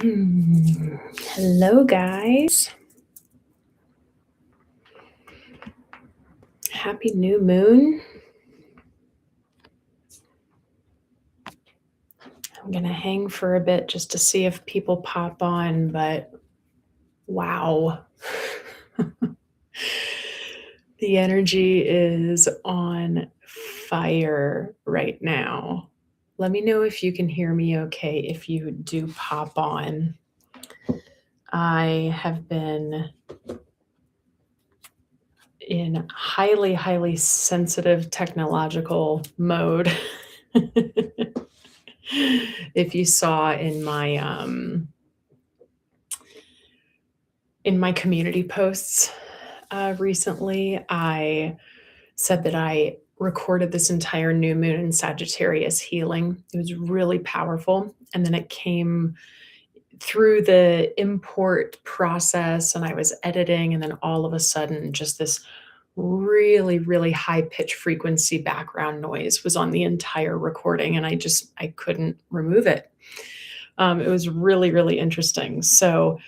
Hello, guys. Happy new moon. I'm going to hang for a bit just to see if people pop on, but wow. The energy is on fire right now. Let me know if you can hear me okay if you do pop on. I have been in highly, highly sensitive technological mode. If you saw in my community posts recently, I said that I recorded this entire new moon in Sagittarius healing. It was really powerful, and then it came through the import process, and I was editing, and then all of a sudden, just this really, really high pitch frequency background noise was on the entire recording, and I couldn't remove it. It was really, really interesting. So,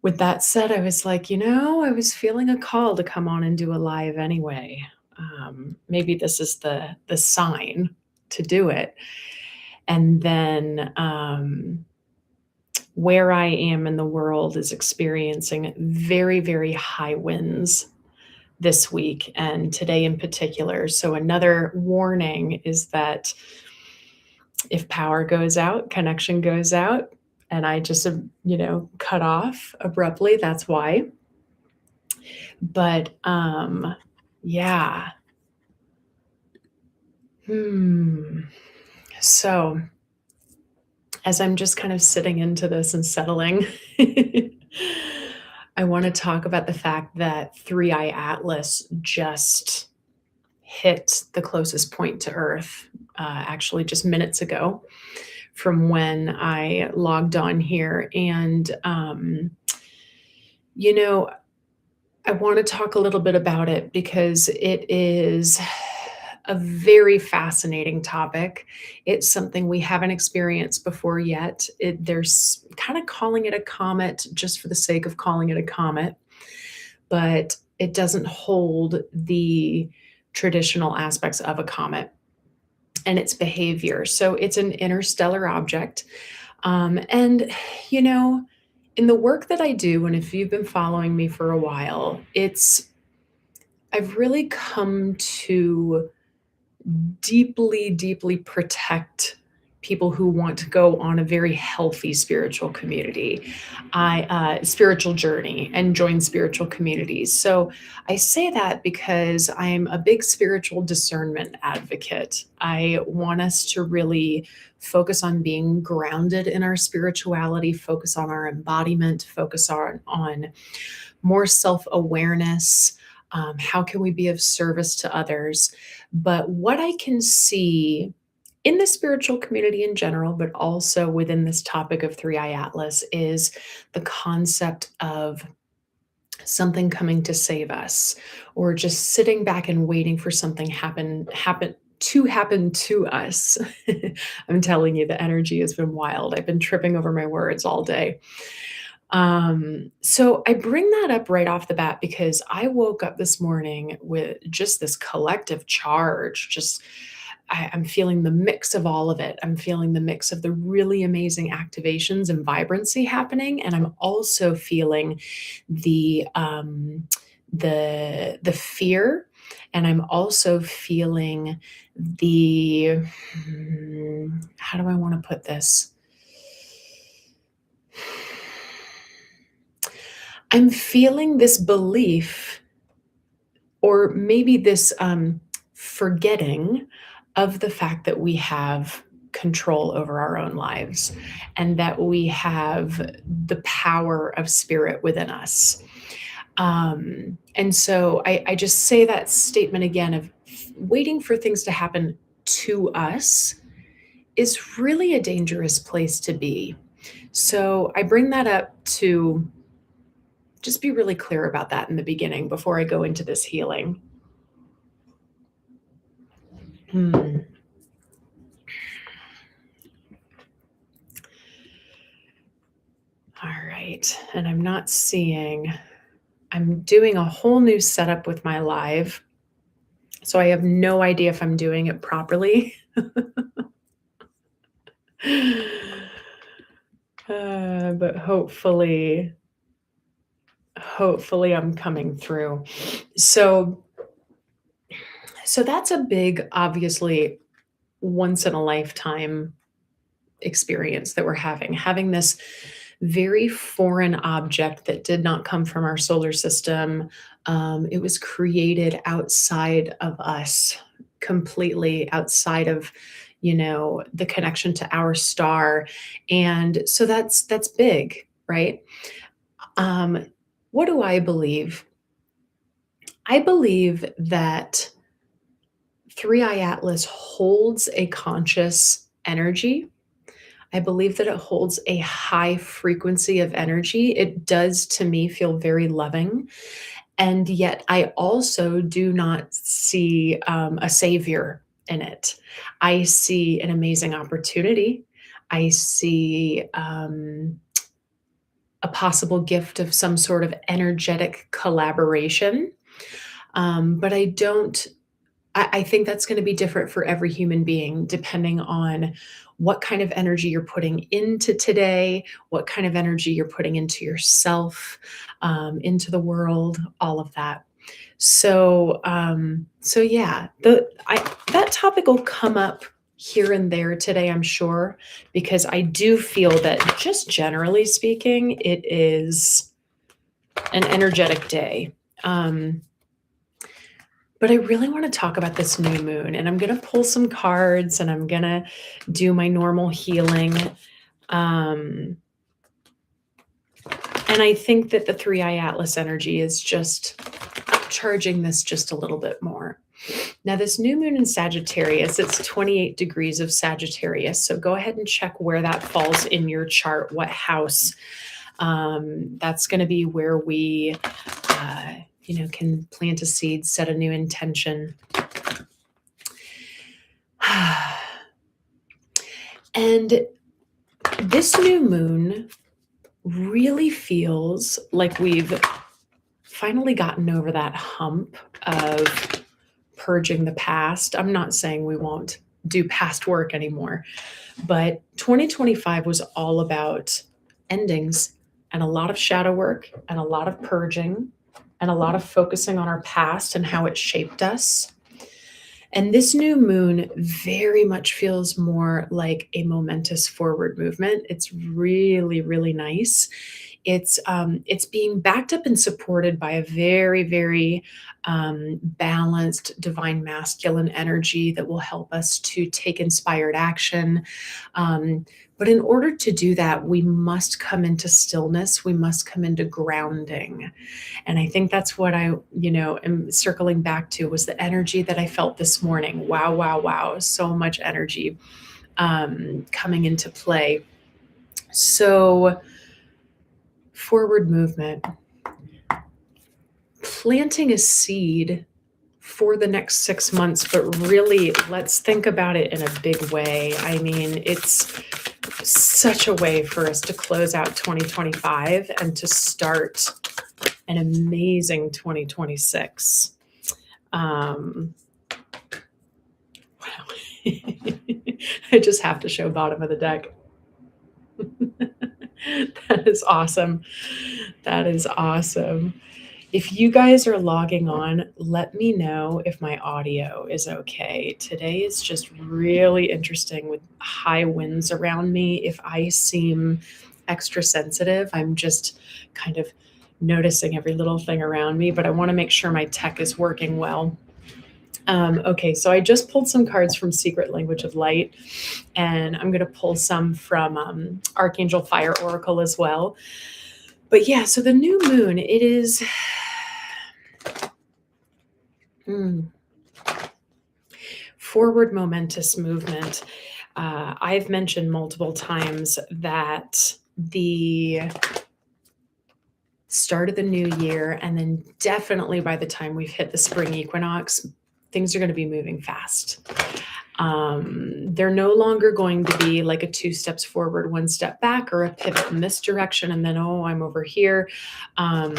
with that said, I was like, I was feeling a call to come on and do a live anyway. Maybe this is the sign to do it. And then where I am in the world is experiencing very, very high winds this week and today in particular. So another warning is that if power goes out, connection goes out, and I just, cut off abruptly, that's why. But yeah. So as I'm just kind of sitting into this and settling, I want to talk about the fact that Three Eye Atlas just hit the closest point to Earth, actually just minutes ago from when I logged on here. And, I want to talk a little bit about it because it is a very fascinating topic. It's something we haven't experienced before yet. There's kind of calling it a comet just for the sake of calling it a comet, but it doesn't hold the traditional aspects of a comet and its behavior. So it's an interstellar object. And, in the work that I do, and if you've been following me for a while, I've really come to deeply, deeply protect people who want to go on a very healthy spiritual spiritual journey and join spiritual communities. So I say that because I'm a big spiritual discernment advocate. I want us to really focus on being grounded in our spirituality, focus on our embodiment, focus on more self-awareness. How can we be of service to others? But what I can see in the spiritual community in general, but also within this topic of Three Eye Atlas, is the concept of something coming to save us, or just sitting back and waiting for something to happen to us. I'm telling you, the energy has been wild. I've been tripping over my words all day. So I bring that up right off the bat because I woke up this morning with just this collective charge. I'm feeling the mix of all of it. I'm feeling the mix of the really amazing activations and vibrancy happening, and I'm also feeling the fear, and I'm also feeling the how do I want to put this? I'm feeling this belief, or maybe this forgetting of the fact that we have control over our own lives and that we have the power of spirit within us. And so I just say that statement again of waiting for things to happen to us is really a dangerous place to be. So I bring that up to just be really clear about that in the beginning before I go into this healing. right. And I'm doing a whole new setup with my live. So I have no idea if I'm doing it properly. But hopefully I'm coming through. So that's a big, obviously, once in a lifetime experience that we're having this very foreign object that did not come from our solar system. It was created outside of us, completely outside of, the connection to our star. And so that's big, right? What do I believe? I believe that Three Eye Atlas holds a conscious energy. I believe that it holds a high frequency of energy. It does, to me, feel very loving. And yet, I also do not see a savior in it. I see an amazing opportunity. I see a possible gift of some sort of energetic collaboration. But I think that's going to be different for every human being, depending on what kind of energy you're putting into today, what kind of energy you're putting into yourself, into the world, all of that. So, yeah, that topic will come up here and there today, I'm sure, because I do feel that, just generally speaking, it is an energetic day. But I really want to talk about this new moon, and I'm going to pull some cards and I'm going to do my normal healing. And I think that the Three Eye Atlas energy is just charging this just a little bit more. Now, this new moon in Sagittarius, it's 28 degrees of Sagittarius. So go ahead and check where that falls in your chart, what house. That's going to be where we can plant a seed, set a new intention. And this new moon really feels like we've finally gotten over that hump of purging the past. I'm not saying we won't do past work anymore, but 2025 was all about endings and a lot of shadow work and a lot of purging and a lot of focusing on our past and how it shaped us. And this new moon very much feels more like a momentous forward movement. It's really, really nice. It's being backed up and supported by a very, very balanced divine masculine energy that will help us to take inspired action. But in order to do that, we must come into stillness. We must come into grounding. And I think that's what I, am circling back to, was the energy that I felt this morning. Wow, wow, wow. So much energy coming into play. So forward movement, planting a seed for the next 6 months, but really let's think about it in a big way. I mean, it's such a way for us to close out 2025 and to start an amazing 2026. Wow. I just have to show bottom of the deck. That is awesome. That is awesome. If you guys are logging on, let me know if my audio is okay. Today is just really interesting with high winds around me. If I seem extra sensitive, I'm just kind of noticing every little thing around me, but I want to make sure my tech is working well. Okay, so I just pulled some cards from Secret Language of Light, and I'm going to pull some from Archangel Fire Oracle as well. But yeah, so the new moon, it is forward momentous movement. I've mentioned multiple times that the start of the new year, and then definitely by the time we've hit the spring equinox, things are going to be moving fast. They're no longer going to be like a 2 steps forward, 1 step back, or a pivot in this direction, and then, oh, I'm over here. Um,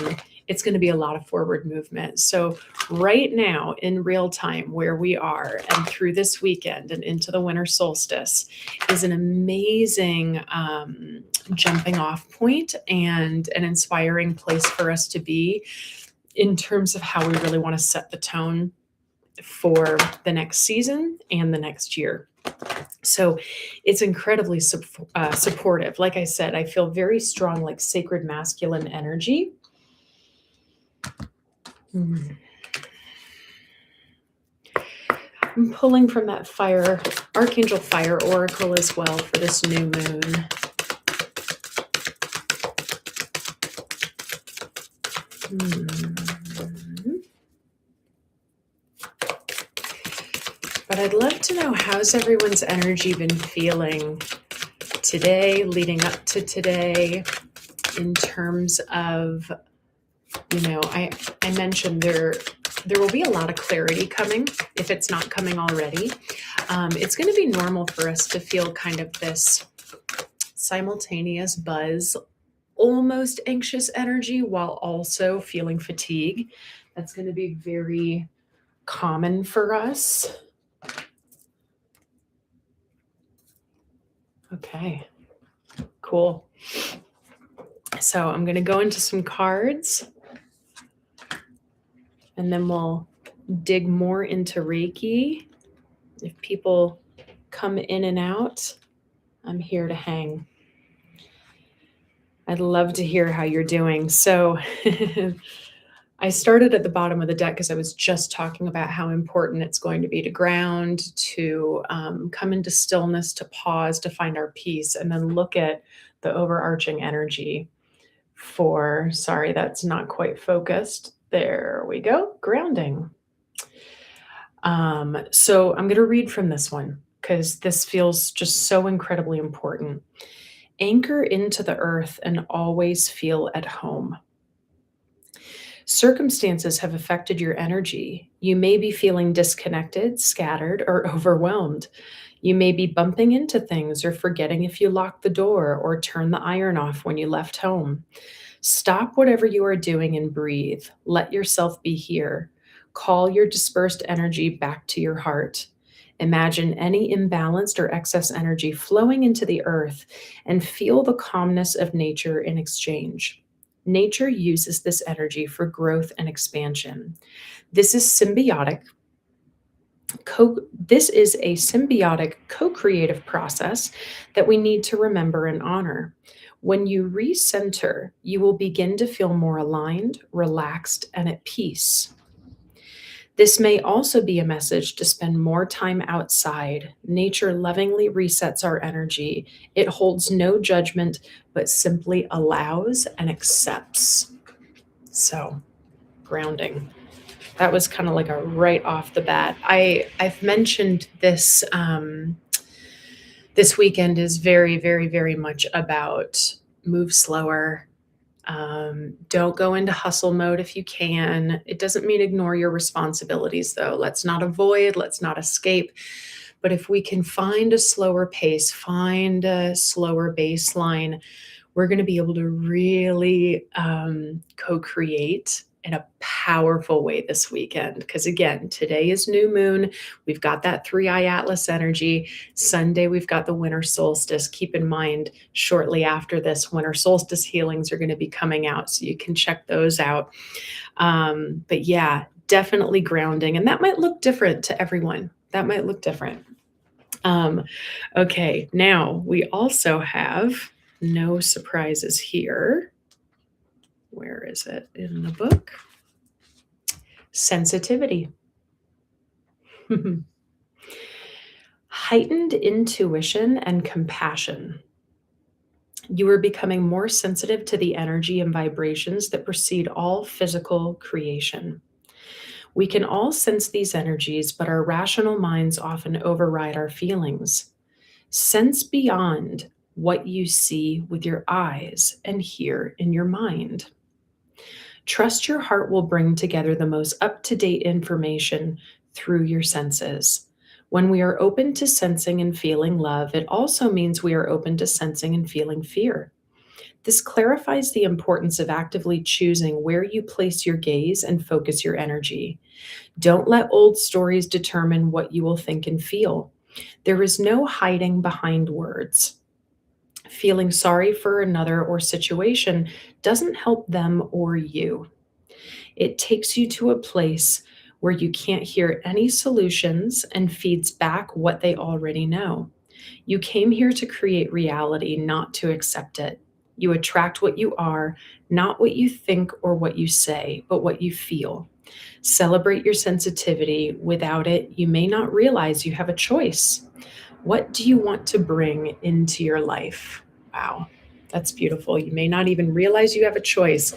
it's going to be a lot of forward movement. So, right now, in real time, where we are, and through this weekend and into the winter solstice, is an amazing jumping off point and an inspiring place for us to be in terms of how we really want to set the tone for the next season and the next year. So it's incredibly supportive. Like I said, I feel very strong, like sacred masculine energy. I'm pulling from that fire, Archangel Fire Oracle as well for this new moon. But I'd love to know, how's everyone's energy been feeling today, leading up to today, in terms of, I mentioned there will be a lot of clarity coming, if it's not coming already. It's going to be normal for us to feel kind of this simultaneous buzz, almost anxious energy, while also feeling fatigue. That's going to be very common for us. Okay, cool. So I'm going to go into some cards, and then we'll dig more into Reiki. If people come in and out, I'm here to hang. I'd love to hear how you're doing. So I started at the bottom of the deck because I was just talking about how important it's going to be to ground, to come into stillness, to pause, to find our peace, and then look at the overarching energy for, sorry, that's not quite focused. There we go, grounding. So I'm going to read from this one because this feels just so incredibly important. Anchor into the earth and always feel at home. Circumstances have affected your energy. You may be feeling disconnected, scattered, or overwhelmed. You may be bumping into things or forgetting if you locked the door or turned the iron off when you left home. Stop whatever you are doing and breathe. Let yourself be here. Call your dispersed energy back to your heart. Imagine any imbalanced or excess energy flowing into the earth and feel the calmness of nature in exchange. Nature uses this energy for growth and expansion. This is symbiotic. This is a symbiotic co-creative process that we need to remember and honor. When you recenter, you will begin to feel more aligned, relaxed, and at peace. This may also be a message to spend more time outside. Nature lovingly resets our energy. It holds no judgment, but simply allows and accepts. So, grounding. That was kind of like a right off the bat. I've mentioned this. This weekend is very, very, very much about move slower. Don't go into hustle mode if you can. It doesn't mean ignore your responsibilities, though. Let's not avoid, let's not escape. But if we can find a slower pace, find a slower baseline, we're going to be able to really co-create in a powerful way this weekend. Because again, today is new moon. We've got that 3-eye atlas energy. Sunday, we've got the winter solstice. Keep in mind, shortly after this, winter solstice healings are going to be coming out. So you can check those out. But yeah, definitely grounding. And that might look different to everyone. That might look different. Okay, now we also have, no surprises here. Where is it in the book? Sensitivity. Heightened intuition and compassion. You are becoming more sensitive to the energy and vibrations that precede all physical creation. We can all sense these energies, but our rational minds often override our feelings. Sense beyond what you see with your eyes and hear in your mind. Trust your heart will bring together the most up-to-date information through your senses. When we are open to sensing and feeling love, it also means we are open to sensing and feeling fear. This clarifies the importance of actively choosing where you place your gaze and focus your energy. Don't let old stories determine what you will think and feel. There is no hiding behind words. Feeling sorry for another or situation doesn't help them or you. It takes you to a place where you can't hear any solutions and feeds back what they already know. You came here to create reality, not to accept it. You attract what you are, not what you think or what you say, but what you feel. Celebrate your sensitivity. Without it, you may not realize you have a choice. What do you want to bring into your life? Wow, that's beautiful. You may not even realize you have a choice.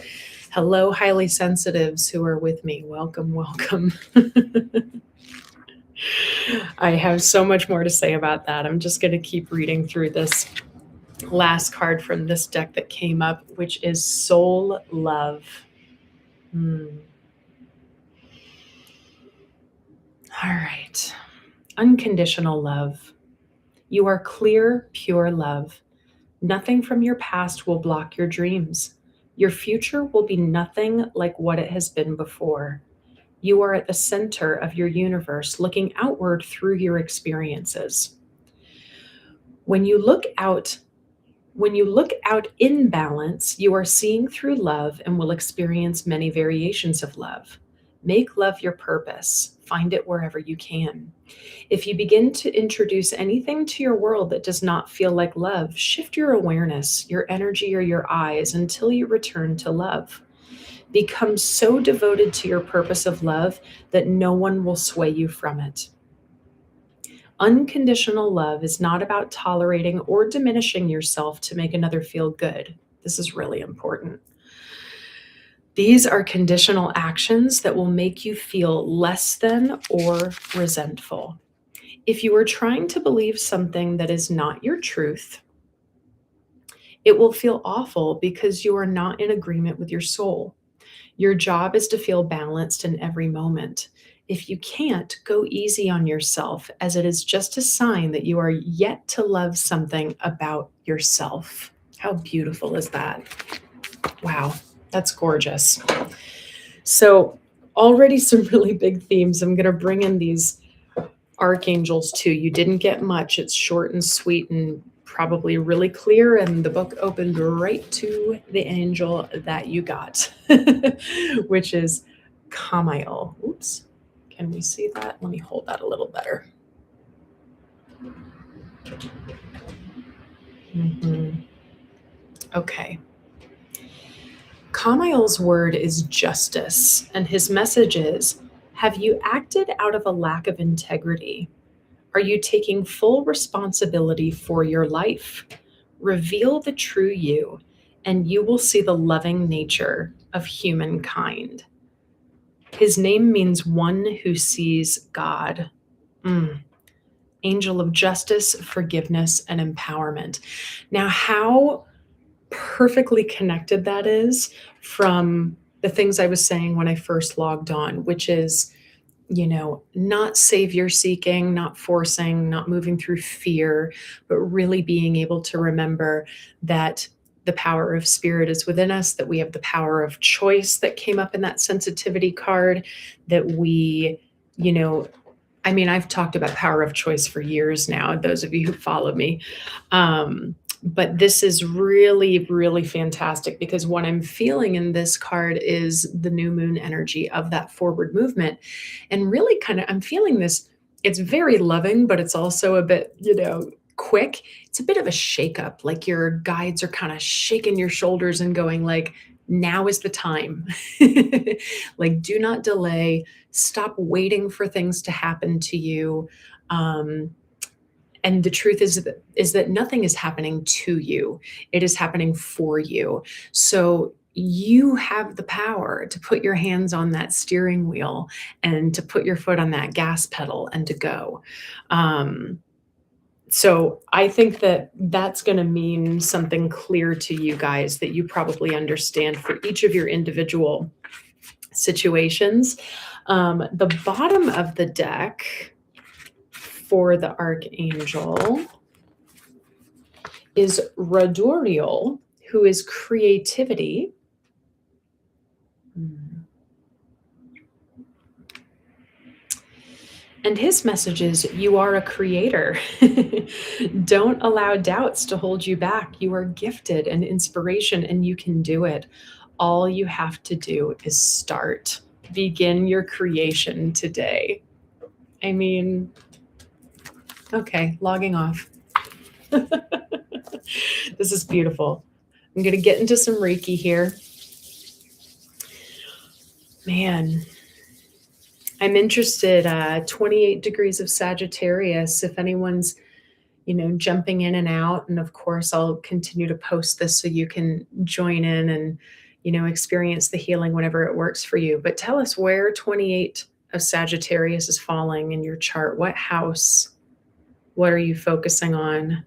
Hello, highly sensitives who are with me. Welcome, welcome. I have so much more to say about that. I'm just going to keep reading through this last card from this deck that came up, which is Soul Love. All right. Unconditional love. You are clear, pure love. Nothing from your past will block your dreams. Your future will be nothing like what it has been before. You are at the center of your universe, looking outward through your experiences. When you look out in balance, you are seeing through love and will experience many variations of love. Make love your purpose. Find it wherever you can. If you begin to introduce anything to your world that does not feel like love, shift your awareness, your energy, or your eyes until you return to love. Become so devoted to your purpose of love that no one will sway you from it. Unconditional love is not about tolerating or diminishing yourself to make another feel good. This is really important. These are conditional actions that will make you feel less than or resentful. If you are trying to believe something that is not your truth, it will feel awful because you are not in agreement with your soul. Your job is to feel balanced in every moment. If you can't, go easy on yourself, as it is just a sign that you are yet to love something about yourself. How beautiful is that? Wow, that's gorgeous. So, already some really big themes. I'm going to bring in these archangels too. You didn't get much. It's short and sweet and probably really clear. And the book opened right to the angel that you got, which is Kamail. Oops. Can we see that? Let me hold that a little better. Okay. Kamail's word is justice, and his message is, have you acted out of a lack of integrity? Are you taking full responsibility for your life? Reveal the true you, and you will see the loving nature of humankind. His name means one who sees God. Angel of justice, forgiveness, and empowerment. Now, how perfectly connected that is from the things I was saying when I first logged on, which is, not savior seeking, not forcing, not moving through fear, but really being able to remember that the power of spirit is within us, that we have the power of choice that came up in that sensitivity card, that we, I've talked about power of choice for years now, those of you who follow me. But this is really, really fantastic because what I'm feeling in this card is the new moon energy of that forward movement. And really I'm feeling this, it's very loving, but it's also a bit, quick. It's a bit of a shakeup. Like your guides are kind of shaking your shoulders and going like, now is the time. Like, do not delay. Stop waiting for things to happen to you. And the truth is that nothing is happening to you. It is happening for you. So you have the power to put your hands on that steering wheel and to put your foot on that gas pedal and to go. So I think that that's going to mean something clear to you guys that you probably understand for each of your individual situations. The bottom of the deck for the archangel is Raduriel, who is creativity. And his message is, you are a creator. Don't allow doubts to hold you back. You are gifted and inspiration, and you can do it. All you have to do is start. Begin your creation today. I mean, okay, logging off. This is beautiful. I'm going to get into some Reiki here. Man, I'm interested, 28 degrees of Sagittarius, if anyone's, jumping in and out. And of course, I'll continue to post this so you can join in and, experience the healing whenever it works for you. But tell us where 28 of Sagittarius is falling in your chart. What house? What are you focusing on?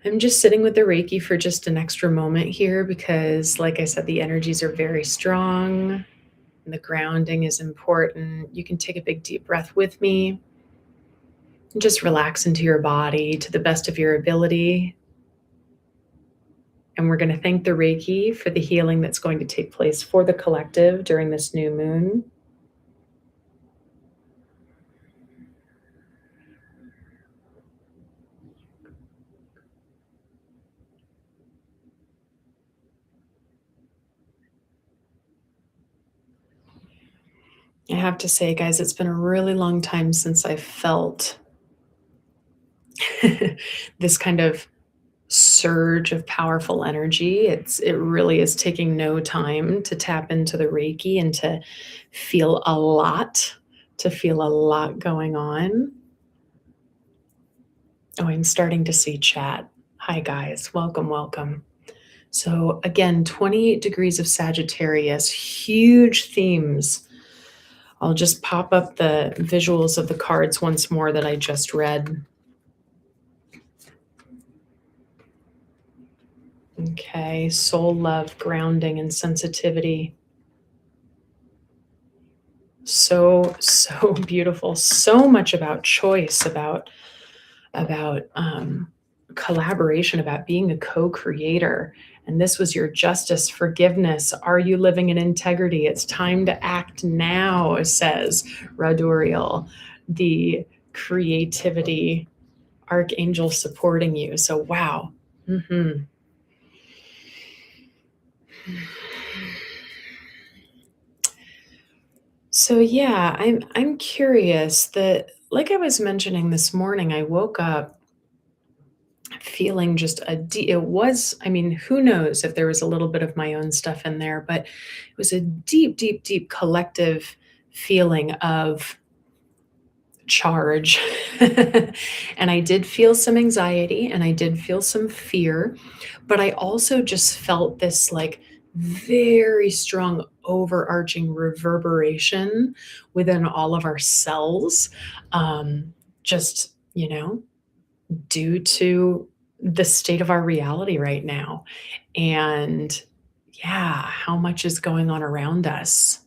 I'm just sitting with the Reiki for just an extra moment here because, like I said, the energies are very strong. And the grounding is important. You can take a big deep breath with me and just relax into your body to the best of your ability. And we're going to thank the Reiki for the healing that's going to take place for the collective during this new moon. I have to say, guys, it's been a really long time since I felt this kind of surge of powerful energy. It really is taking no time to tap into the Reiki and to feel a lot, going on. Oh, I'm starting to see chat. Hi guys, welcome. So again, 28 degrees of Sagittarius, huge themes. I'll just pop up the visuals of the cards once more that I just read. Okay, soul love, grounding, and sensitivity. So beautiful. So much about choice, about collaboration, about being a co-creator. And this was your justice, forgiveness. Are you living in integrity? It's time to act now, says Raduriel, the creativity archangel supporting you. So wow. So yeah, I'm curious that, like I was mentioning this morning, I woke up feeling just I mean, who knows if there was a little bit of my own stuff in there, but it was a deep collective feeling of charge. And I did feel some anxiety and I did feel some fear, but I also just felt this like very strong overarching reverberation within all of our cells. Just, due to the state of our reality right now. And yeah, how much is going on around us.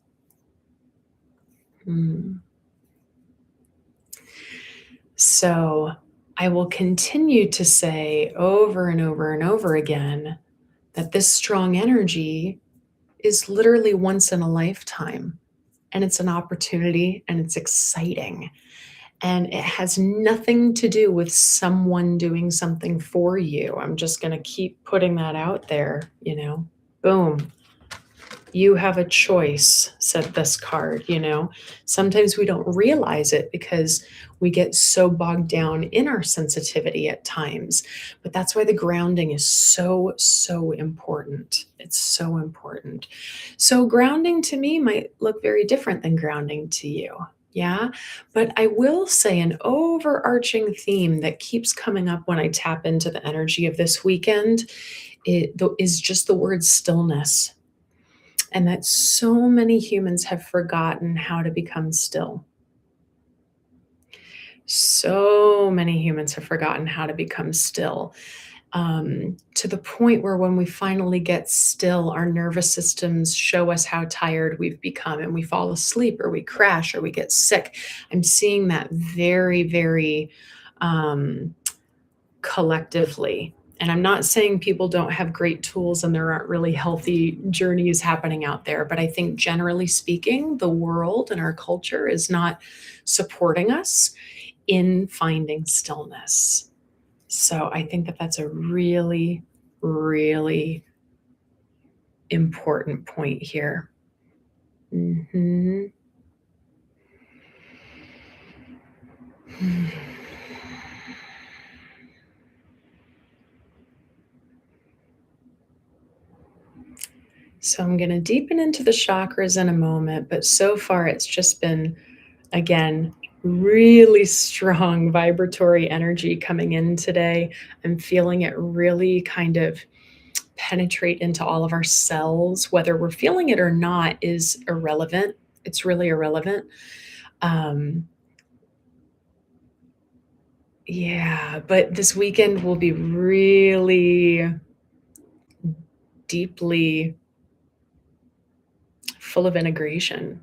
So I will continue to say over and over again that this strong energy is literally once in a lifetime. And it's an opportunity and it's exciting. And it has nothing to do with someone doing something for you. I'm just going to keep putting that out there, boom. You have a choice, said this card, Sometimes we don't realize it because we get so bogged down in our sensitivity at times. But that's why the grounding is so important. It's so important. So grounding to me might look very different than grounding to you. Yeah. But I will say an overarching theme that keeps coming up when I tap into the energy of this weekend is just the word stillness. And that so many humans have forgotten how to become still. So many humans have forgotten how to become still. to the point where when we finally get still, our nervous systems show us how tired we've become and we fall asleep or we crash or we get sick. I'm seeing that very, very um, collectively. And I'm not saying people don't have great tools and there aren't really healthy journeys happening out there, but I think generally speaking, the world and our culture is not supporting us in finding stillness. So I think that that's a really, really important point here. Mhm. So I'm going to deepen into the chakras in a moment, but so far it's just been, again, really strong vibratory energy coming in today. I'm feeling it really kind of penetrate into all of our cells. Whether we're feeling it or not is irrelevant. It's really irrelevant. Um, yeah, but this weekend will be really deeply full of integration.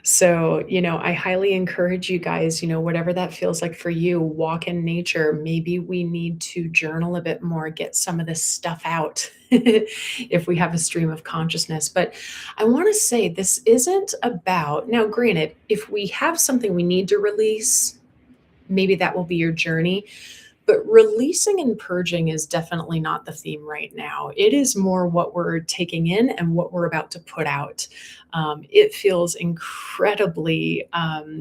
So, I highly encourage you guys, whatever that feels like for you, walk in nature. Maybe we need to journal a bit more, get some of this stuff out if we have a stream of consciousness. But I want to say this isn't about, now, granted, if we have something we need to release, maybe that will be your journey. But releasing and purging is definitely not the theme right now. It is more what we're taking in and what we're about to put out. It feels incredibly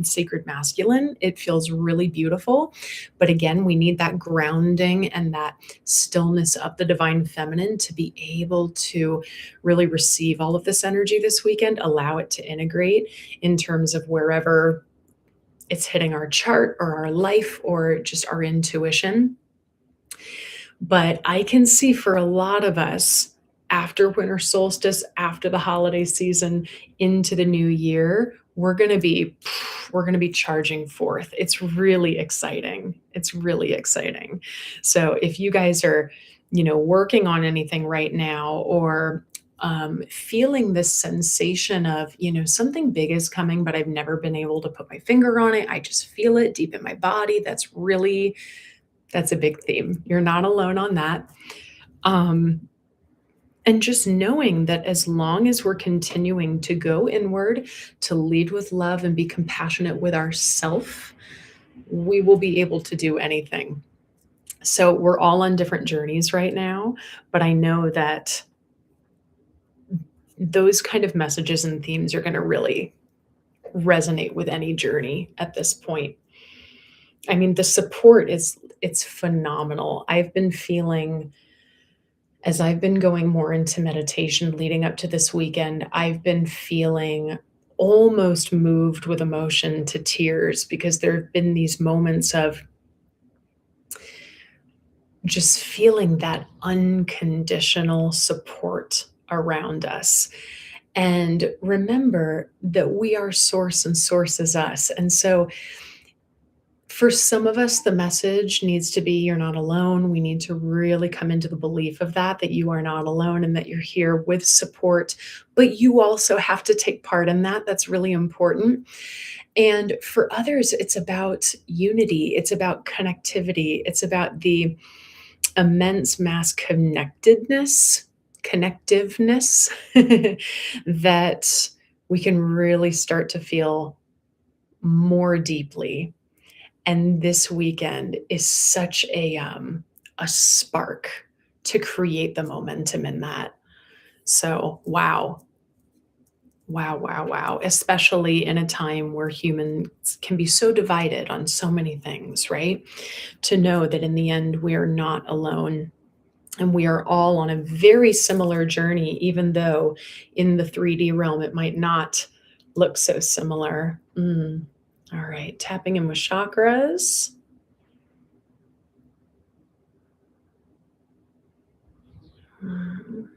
sacred masculine. It feels really beautiful. But again, we need that grounding and that stillness of the divine feminine to be able to really receive all of this energy this weekend, allow it to integrate in terms of wherever it's hitting our chart or our life or just our intuition. But I can see for a lot of us after winter solstice, after the holiday season, into the new year, we're going to be charging forth. It's really exciting. It's really exciting. So if you guys are, working on anything right now or feeling this sensation of, something big is coming, but I've never been able to put my finger on it. I just feel it deep in my body. That's a big theme. You're not alone on that. Um, and just knowing that as long as we're continuing to go inward, to lead with love and be compassionate with ourself, we will be able to do anything. So we're all on different journeys right now, but I know that those kind of messages and themes are going to really resonate with any journey at this point. I mean, the support is it's phenomenal. I've been feeling as I've been going more into meditation leading up to this weekend, I've been feeling almost moved with emotion to tears because there have been these moments of just feeling that unconditional support around us. And remember that we are source and source is us. And so for some of us, the message needs to be you're not alone. We need to really come into the belief of that you are not alone and that you're here with support. But you also have to take part in that. That's really important. And for others, it's about unity, it's about connectivity, it's about the immense mass connectiveness that we can really start to feel more deeply. And this weekend is such a spark to create the momentum in that. So, wow. Wow, wow, wow. Especially in a time where humans can be so divided on so many things, right? To know that in the end, we are not alone and we are all on a very similar journey, even though in the 3D realm it might not look so similar. All right, tapping in with chakras. Mm.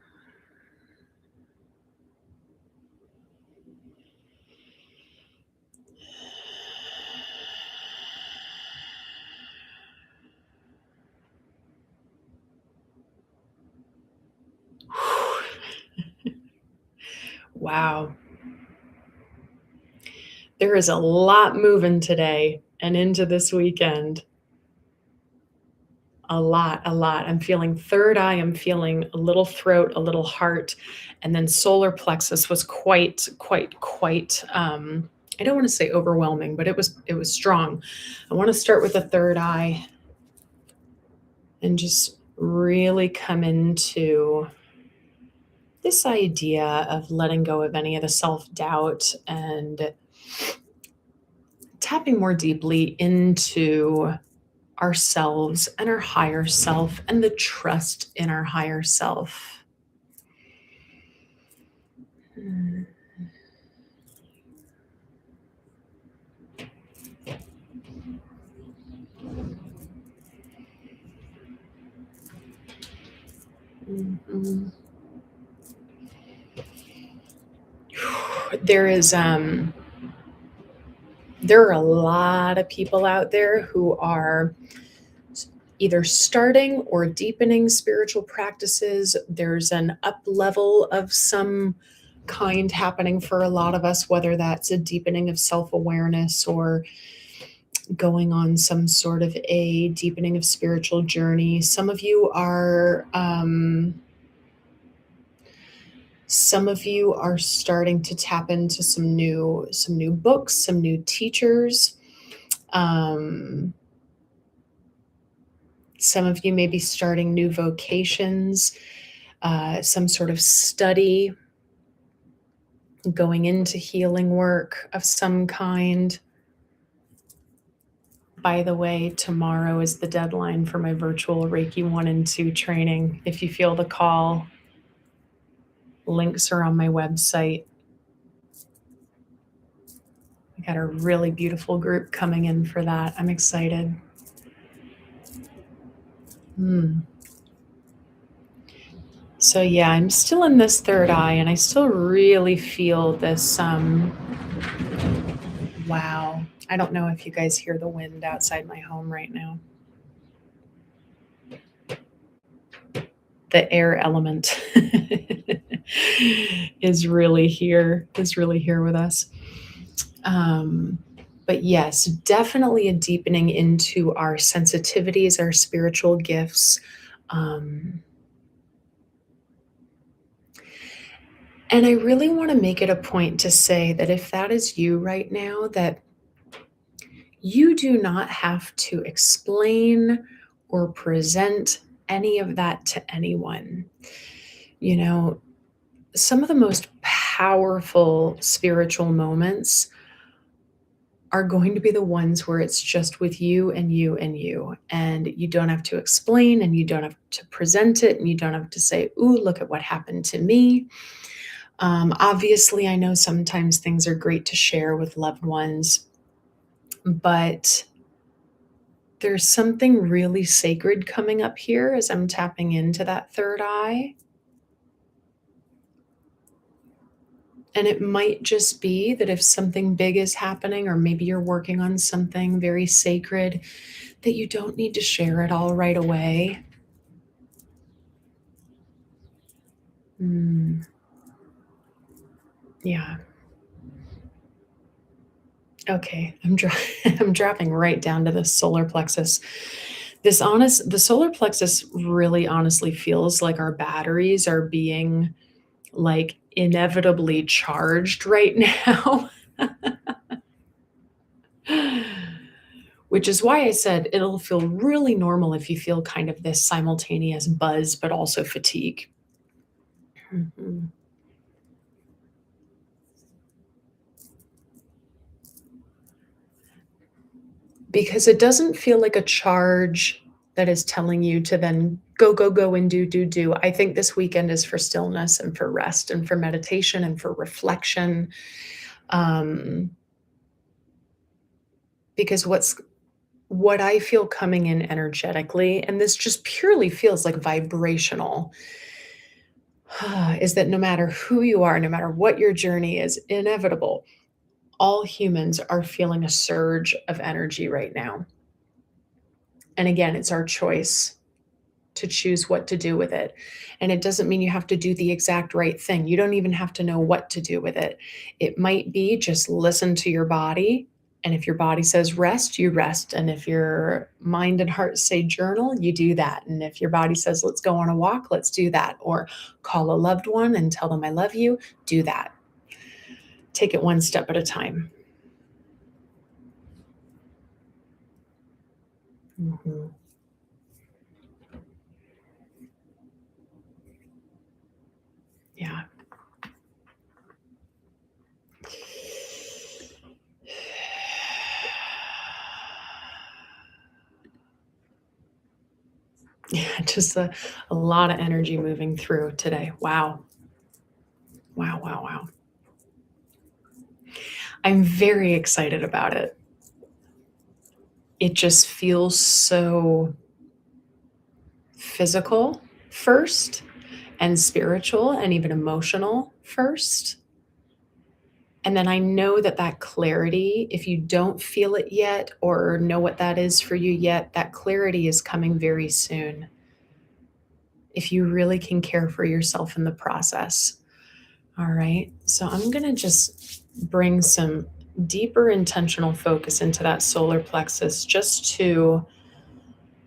Wow. There is a lot moving today and into this weekend. A lot, a lot. I'm feeling third eye, I'm feeling a little throat, a little heart, and then solar plexus was quite, I don't want to say overwhelming, but it was strong. I want to start with the third eye and just really come into this idea of letting go of any of the self-doubt and tapping more deeply into ourselves and our higher self and the trust in our higher self. Mm, mhm. There is there are a lot of people out there who are either starting or deepening spiritual practices. There's an up level of some kind happening for a lot of us, whether that's a deepening of self awareness or going on some sort of a deepening of spiritual journey. Some of you are starting to tap into some new books, some new teachers. Um, some of you may be starting new vocations, some sort of study, going into healing work of some kind. By the way, tomorrow is the deadline for my virtual Reiki 1 and 2 training. If you feel the call, links are on my website. I got a really beautiful group coming in for that. I'm excited. Hmm. So yeah, I'm still in this third eye and I still really feel this wow. I don't know if you guys hear the wind outside my home right now. The air element is really here with us. Um, but yes, definitely a deepening into our sensitivities, our spiritual gifts. Um, and I really want to make it a point to say that if that is you right now, that you do not have to explain or present any of that to anyone. You know, some of the most powerful spiritual moments are going to be the ones where it's just with you and you and you. And you don't have to explain and you don't have to present it and you don't have to say, ooh, look at what happened to me. Obviously, I know sometimes things are great to share with loved ones, but there's something really sacred coming up here as I'm tapping into that third eye. And it might just be that if something big is happening, or maybe you're working on something very sacred, that you don't need to share it all right away. Mm, yeah. Okay. I'm dropping right down to the solar plexus. The solar plexus really honestly feels like our batteries are being like inevitably charged right now. Which is why I said it'll feel really normal if you feel kind of this simultaneous buzz, but also fatigue. Mhm. Because it doesn't feel like a charge that is telling you to then go, go, go and do, do, do. I think this weekend is for stillness and for rest and for meditation and for reflection. Um, because what I feel coming in energetically, and this just purely feels like vibrational, is that no matter who you are, no matter what your journey is, inevitable, all humans are feeling a surge of energy right now. And again, it's our choice to choose what to do with it. And it doesn't mean you have to do the exact right thing. You don't even have to know what to do with it. It might be just listen to your body. And if your body says rest, you rest. And if your mind and heart say journal, you do that. And if your body says let's go on a walk, let's do that. Or call a loved one and tell them I love you, do that. Take it one step at a time. Mhm. Yeah. Yeah, just a lot of energy moving through today. Wow. Wow, wow, wow. I'm very excited about it. It just feels so physical first and spiritual and even emotional first. And then I know that that clarity, if you don't feel it yet or know what that is for you yet, that clarity is coming very soon. If you really can care for yourself in the process. All right. So I'm going to just bring some deeper intentional focus into that solar plexus just to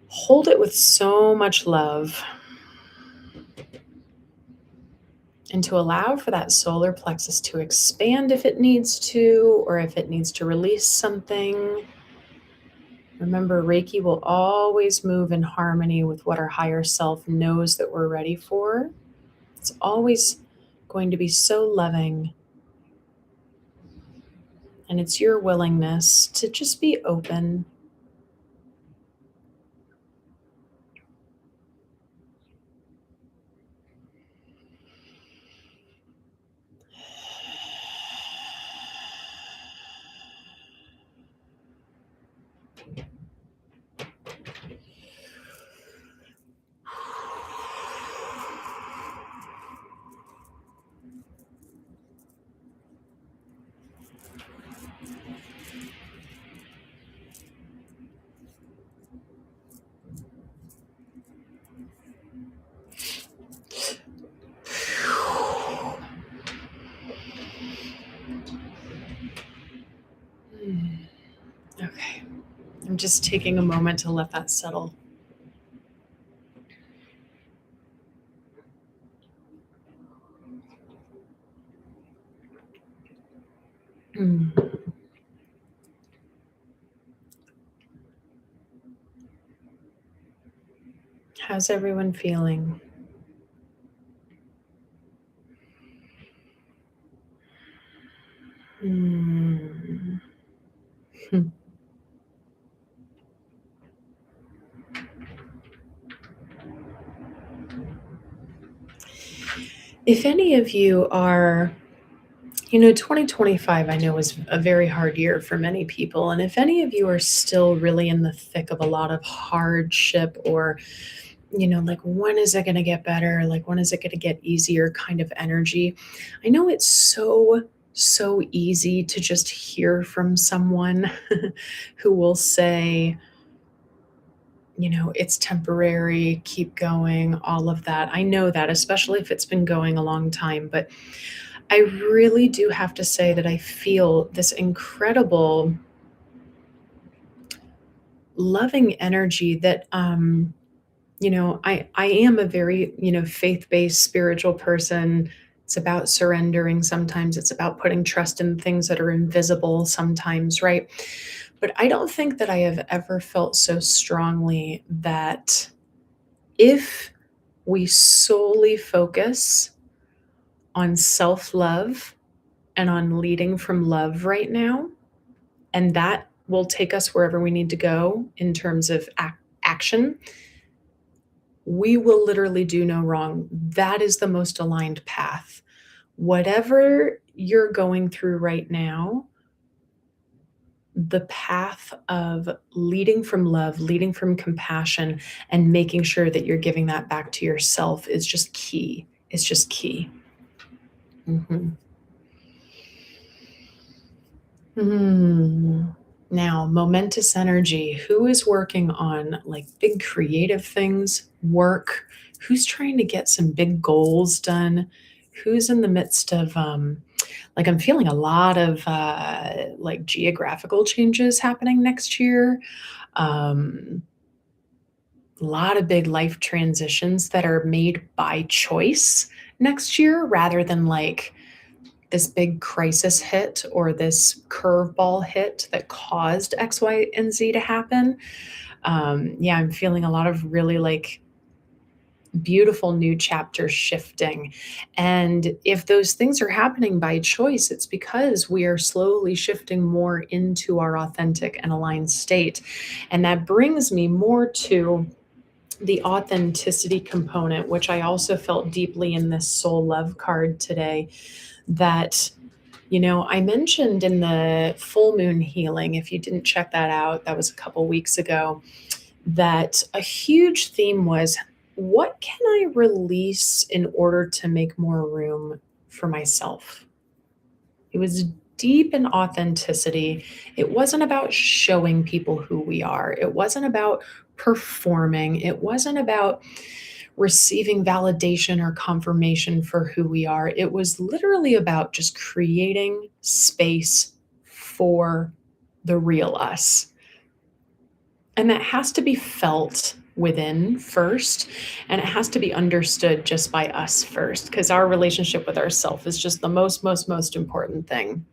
hold it with so much love and to allow for that solar plexus to expand if it needs to, or if it needs to release something. Remember, Reiki will always move in harmony with what our higher self knows that we're ready for. It's always going to be so loving. And it's your willingness to just be open. Okay. I'm just taking a moment to let that settle. Mm. How's everyone feeling? Mm. Hmm. If any of you are, 2025, I know was a very hard year for many people. And if any of you are still really in the thick of a lot of hardship or, like, when is it going to get better? Like, when is it going to get easier kind of energy? I know it's so easy to just hear from someone who will say, it's temporary, keep going, all of that. I know that, especially if it's been going a long time. But I really do have to say that I feel this incredible loving energy that, I am a very, faith-based spiritual person. It's about surrendering sometimes. It's about putting trust in things that are invisible sometimes, right? But I don't think that I have ever felt so strongly that if we solely focus on self-love and on leading from love right now, and that will take us wherever we need to go in terms of action, we will literally do no wrong. That is the most aligned path. Whatever you're going through right now, the path of leading from love, leading from compassion, and making sure that you're giving that back to yourself is just key. It's just key. Mhm. Mm. Now, momentous energy, who is working on like big creative things, work? Who's trying to get some big goals done? Who's in the midst of, like, I'm feeling a lot of like geographical changes happening next year. Um, a lot of big life transitions that are made by choice next year rather than like this big crisis hit or this curveball hit that caused X, Y, and Z to happen. Yeah, I'm feeling a lot of really like beautiful new chapters shifting. And if those things are happening by choice, it's because we are slowly shifting more into our authentic and aligned state. And that brings me more to the authenticity component, which I also felt deeply in this soul love card today. That, I mentioned in the full moon healing, if you didn't check that out, that was a couple weeks ago, that a huge theme was, what can I release in order to make more room for myself? It was deep in authenticity. It wasn't about showing people who we are. It wasn't about performing. It wasn't about receiving validation or confirmation for who we are. It was literally about just creating space for the real us. And that has to be felt within first, and it has to be understood just by us first, because our relationship with ourself is just the most important thing.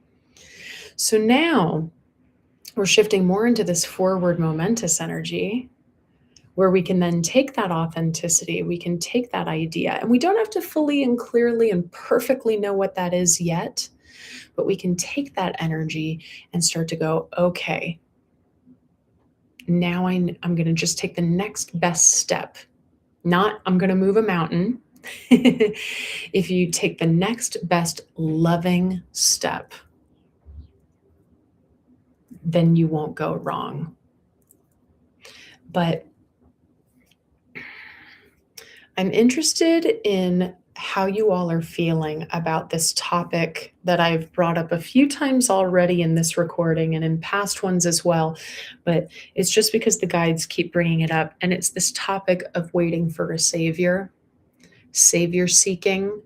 So now we're shifting more into this forward momentous energy where we can then take that authenticity, we can take that idea, and we don't have to fully and clearly and perfectly know what that is yet, but we can take that energy and start to go, okay, now I'm going to just take the next best step. Not, I'm going to move a mountain. If you take the next best loving step, then you won't go wrong. But I'm interested in how you all are feeling about this topic that I've brought up a few times already in this recording and in past ones as well. But it's just because the guides keep bringing it up. And it's this topic of waiting for a savior, savior seeking,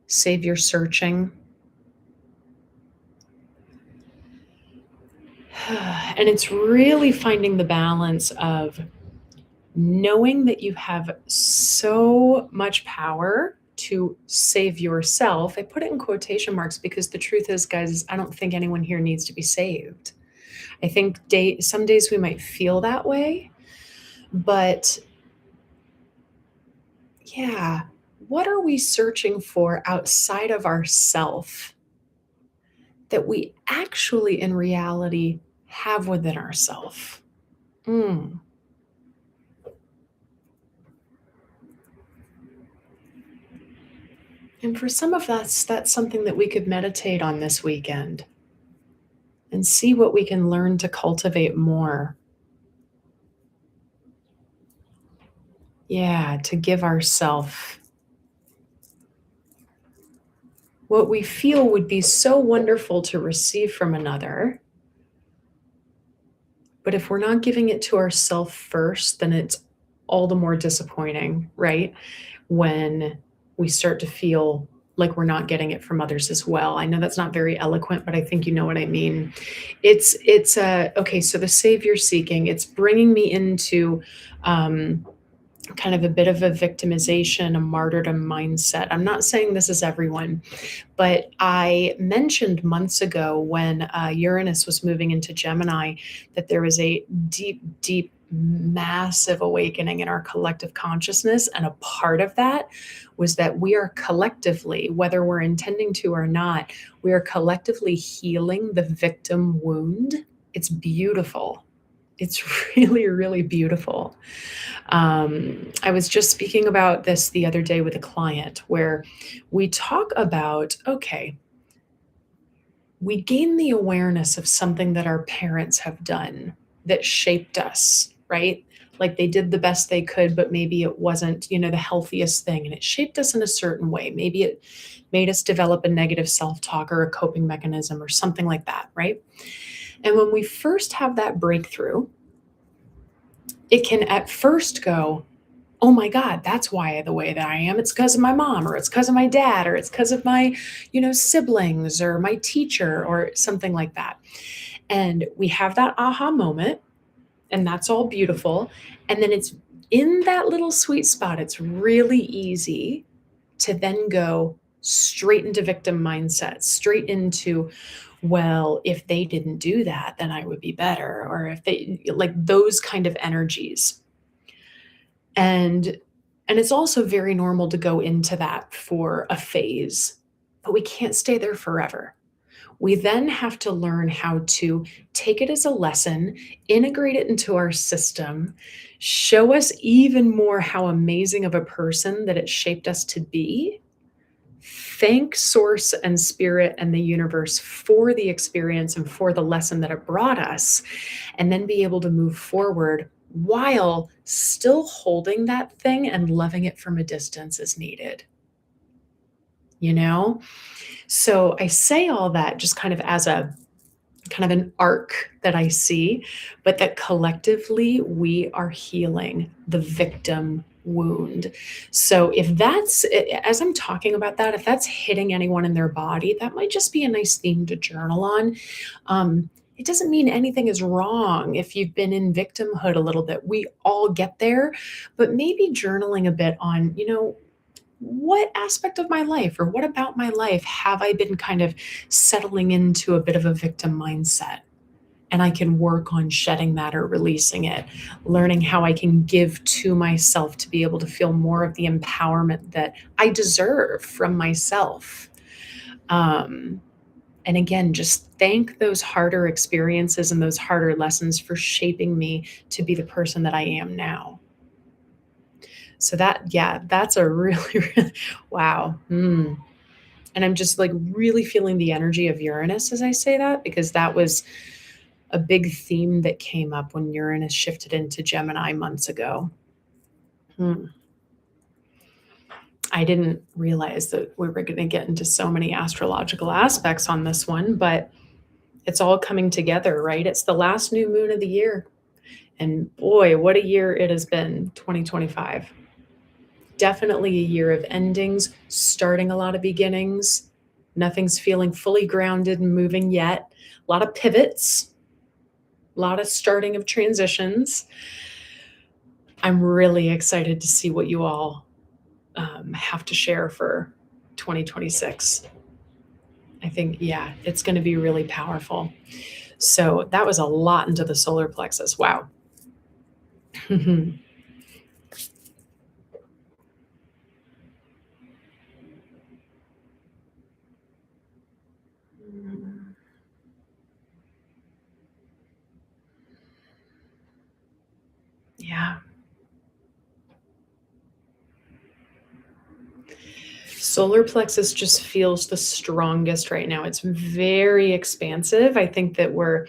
savior searching. And it's really finding the balance of knowing that you have so much power to save yourself. I put it in quotation marks because the truth is, guys, I don't think anyone here needs to be saved. I think some days we might feel that way, but yeah, what are we searching for outside of ourself that we actually in reality have within ourself? Mm. And for some of us, that's something that we could meditate on this weekend and see what we can learn to cultivate more. Yeah, to give ourselves what we feel would be so wonderful to receive from another. But if we're not giving it to ourselves first, then it's all the more disappointing, right? When we start to feel like we're not getting it from others as well. I know that's not very eloquent, but I think you know what I mean. It's okay. So the savior seeking, it's bringing me into kind of a bit of a victimization, a martyrdom mindset. I'm not saying this is everyone, but I mentioned months ago when Uranus was moving into Gemini that there was a deep, massive awakening in our collective consciousness. And a part of that was that we are collectively, whether we're intending to or not, we are collectively healing the victim wound. It's beautiful. It's really beautiful. I was just speaking about this the other day with a client where we talk about, okay, we gain the awareness of something that our parents have done that shaped us, right? Like they did the best they could, but maybe it wasn't, the healthiest thing. And it shaped us in a certain way. Maybe it made us develop a negative self talk or a coping mechanism or something like that, right? And when we first have that breakthrough, it can at first go, oh my God, that's why the way that I am. It's because of my mom, or it's because of my dad, or it's because of my, siblings, or my teacher, or something like that. And we have that aha moment, and that's all beautiful. And then it's in that little sweet spot, it's really easy to then go straight into victim mindset, straight into, well, if they didn't do that, then I would be better. Or if they, like, those kind of energies. And it's also very normal to go into that for a phase, but we can't stay there forever. We then have to learn how to take it as a lesson, integrate it into our system, show us even more how amazing of a person that it shaped us to be. Thank source and spirit and the universe for the experience and for the lesson that it brought us, and then be able to move forward while still holding that thing and loving it from a distance as needed. You know? So I say all that just kind of as a kind of an arc that I see, but that collectively we are healing the victim wound. So if that's, as I'm talking about that, if that's hitting anyone in their body, that might just be a nice theme to journal on. It doesn't mean anything is wrong if you've been in victimhood a little bit. We all get there, but maybe journaling a bit on, what aspect of my life or what about my life have I been kind of settling into a bit of a victim mindset? And I can work on shedding that or releasing it, learning how I can give to myself to be able to feel more of the empowerment that I deserve from myself. Um, and again, just thank those harder experiences and those harder lessons for shaping me to be the person that I am now. So yeah, that's a really, really wow. And I'm just like really feeling the energy of Uranus as I say that, because that was a big theme that came up when Uranus shifted into Gemini months ago. Hmm. I didn't realize that we were going to get into so many astrological aspects on this one, but it's all coming together, right? It's the last new moon of the year. And boy, what a year it has been, 2025. Definitely a year of endings, starting a lot of beginnings. Nothing's feeling fully grounded and moving yet. A lot of pivots, a lot of starting of transitions. I'm really excited to see what you all have to share for 2026. I think, yeah, it's going to be really powerful. So that was a lot into the solar plexus. Wow. Yeah. Solar plexus just feels the strongest right now. It's very expansive. I think that we're,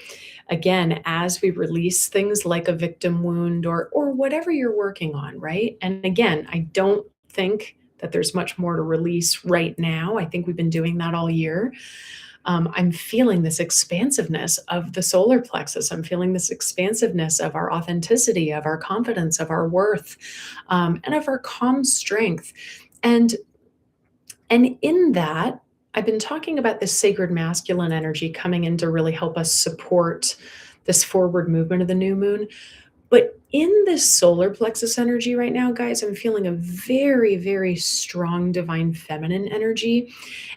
again, as we release things like a victim wound or whatever you're working on, right? And again, I don't think that there's much more to release right now. I think we've been doing that all year. I'm feeling this expansiveness of the solar plexus. I'm feeling this expansiveness of our authenticity, of our confidence, of our worth, and of our calm strength. And in that, I've been talking about this sacred masculine energy coming in to really help us support this forward movement of the new moon. But in this solar plexus energy right now, guys, I'm feeling a very, very strong divine feminine energy.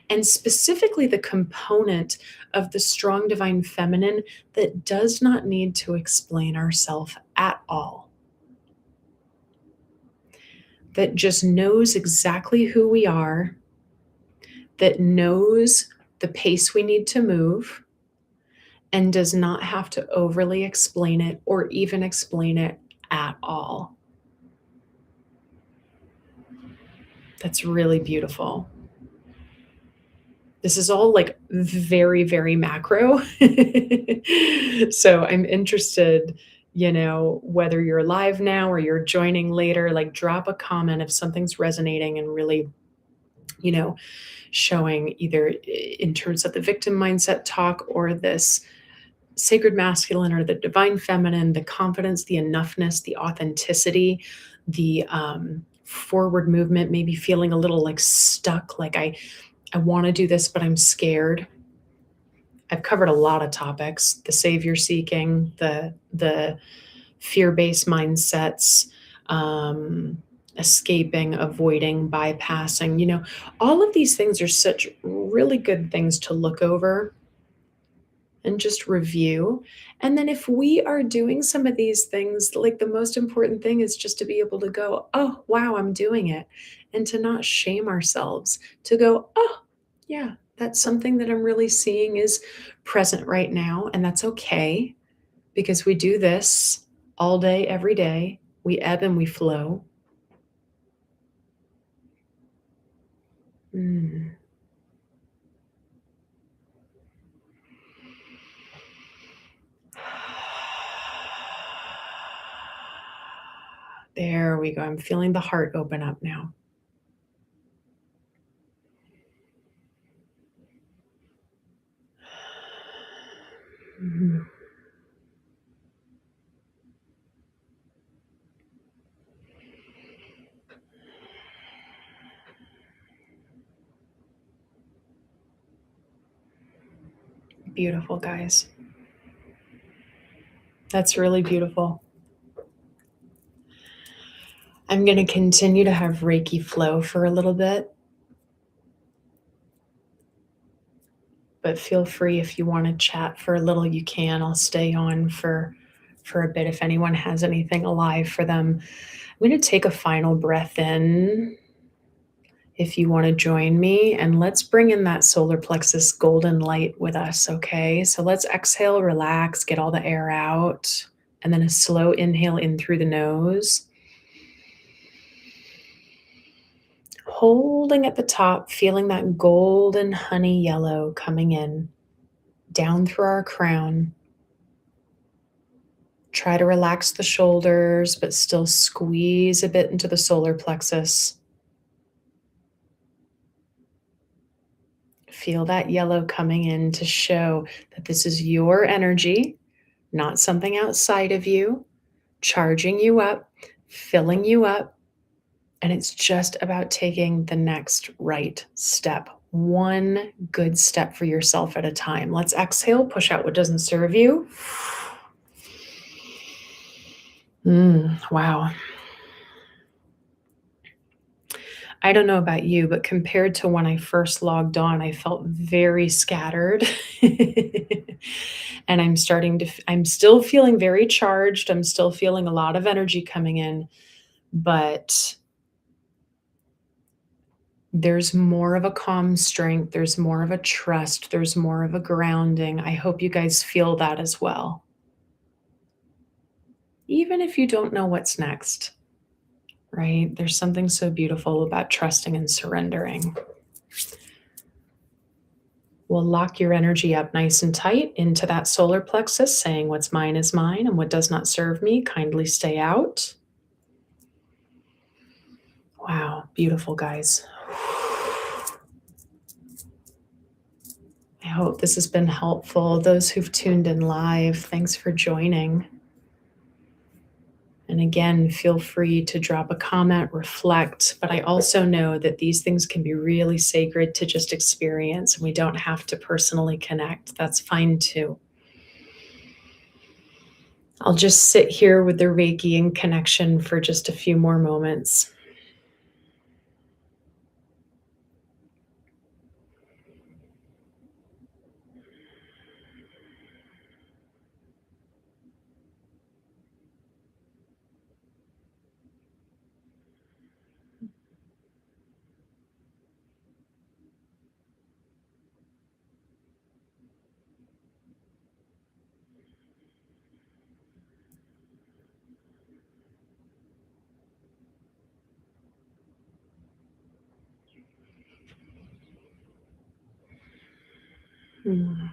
And specifically, the component of the strong divine feminine that does not need to explain ourselves at all, that just knows exactly who we are, that knows the pace we need to move, and does not have to overly explain it or even explain it at all. That's really beautiful. This is all like very, very macro. So I'm interested, whether you're live now or you're joining later, like drop a comment if something's resonating and really, you know, showing either in terms of the victim mindset talk or this sacred masculine or the divine feminine, the confidence, the enoughness, the authenticity, the forward movement, maybe feeling a little like stuck, like I want to do this, but I'm scared. I've covered a lot of topics: the savior seeking, the fear-based mindsets, escaping, avoiding, bypassing. All of these things are such really good things to look over and just review. And then if we are doing some of these things, like the most important thing is just to be able to go, oh, wow, I'm doing it. And to not shame ourselves, to go, oh, yeah, that's something that I'm really seeing is present right now. And that's okay because we do this all day, every day. We ebb and we flow. Mm. There we go. I'm feeling the heart open up now. Mhm. Beautiful, guys. That's really beautiful. I'm going to continue to have Reiki flow for a little bit, but feel free if you want to chat for a little, you can. I'll stay on for a bit if anyone has anything alive for them. I'm going to take a final breath in if you want to join me, and let's bring in that solar plexus golden light with us, okay? So let's exhale, relax, get all the air out, and then a slow inhale in through the nose. Holding at the top, feeling that golden honey yellow coming in, down through our crown. Try to relax the shoulders, but still squeeze a bit into the solar plexus. Feel that yellow coming in to show that this is your energy, not something outside of you, charging you up, filling you up. And it's just about taking the next right step, one good step for yourself at a time. Let's exhale, push out what doesn't serve you. Wow. I don't know about you, but compared to when I first logged on, I felt very scattered. And I'm still feeling very charged. I'm still feeling a lot of energy coming in, but there's more of a calm strength. There's more of a trust. There's more of a grounding. I hope you guys feel that as well. Even if you don't know what's next, right? There's something so beautiful about trusting and surrendering. We'll lock your energy up nice and tight into that solar plexus, saying what's mine is mine and what does not serve me, kindly stay out. Wow, beautiful, guys. I hope this has been helpful. Those who've tuned in live, thanks for joining. And again, feel free to drop a comment, reflect, but I also know that these things can be really sacred to just experience, and we don't have to personally connect. That's fine too. I'll just sit here with the Reiki in connection for just a few more moments. Hmm.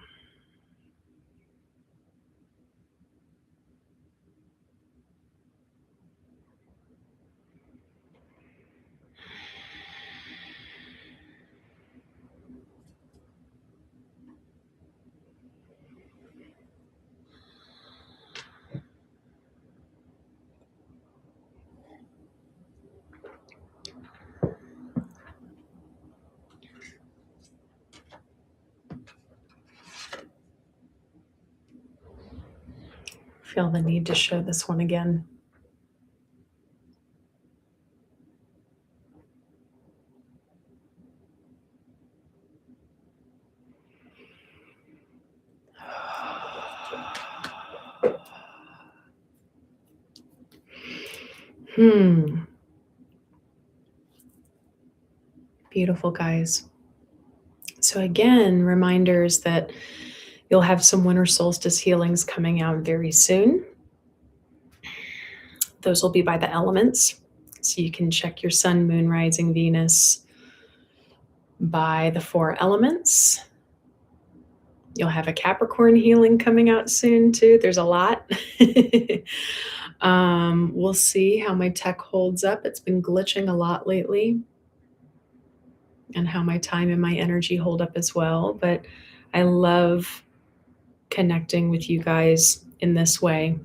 feel the need to show this one again. Beautiful, guys. So again, reminders that you'll have some winter solstice healings coming out very soon. Those will be by the elements. So you can check your sun, moon, rising, Venus by the 4 elements. You'll have a Capricorn healing coming out soon too. There's a lot. We'll see how my tech holds up. It's been glitching a lot lately, and how my time and my energy hold up as well. But I love connecting with you guys in this way.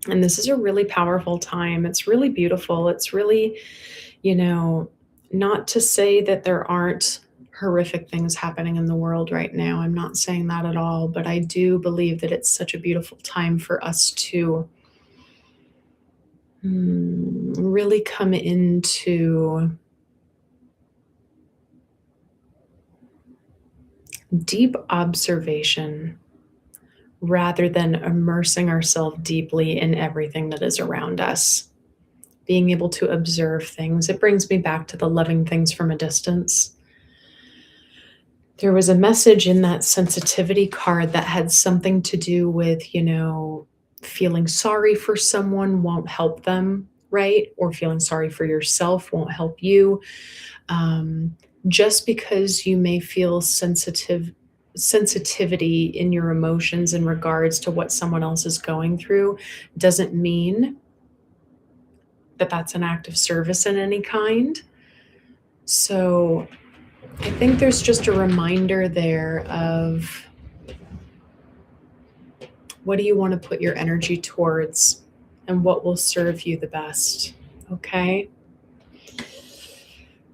And this is a really powerful time. It's really beautiful. It's really, not to say that there aren't horrific things happening in the world right now. I'm not saying that at all, but I do believe that it's such a beautiful time for us to really come into deep observation rather than immersing ourselves deeply in everything that is around us. Being able to observe things. It brings me back to the loving things from a distance. There was a message in that sensitivity card that had something to do with, feeling sorry for someone won't help them, right? Or feeling sorry for yourself won't help you. Just because you may feel sensitivity in your emotions in regards to what someone else is going through doesn't mean that that's an act of service in any kind. So I think there's just a reminder there of what do you want to put your energy towards and what will serve you the best. Okay.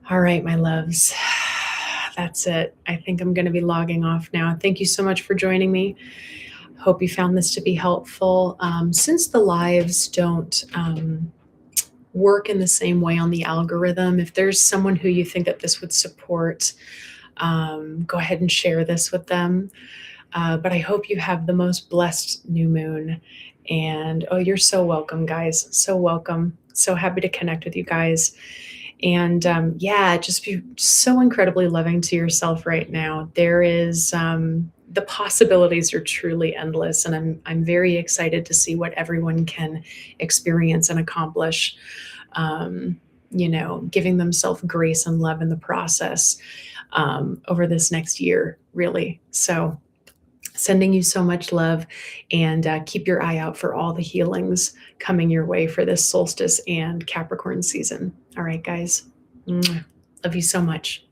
All right, my loves. That's it. I think I'm going to be logging off now. Thank you so much for joining me. Hope you found this to be helpful. Since the lives don't work in the same way on the algorithm, if there's someone who you think that this would support, go ahead and share this with them. But I hope you have the most blessed new moon. And you're so welcome, guys. So welcome. So happy to connect with you guys. And just be so incredibly loving to yourself right now. There is the possibilities are truly endless, and I'm very excited to see what everyone can experience and accomplish. Giving themselves grace and love in the process over this next year, really. So sending you so much love, and keep your eye out for all the healings coming your way for this solstice and Capricorn season. All right, guys. Mwah. Love you so much.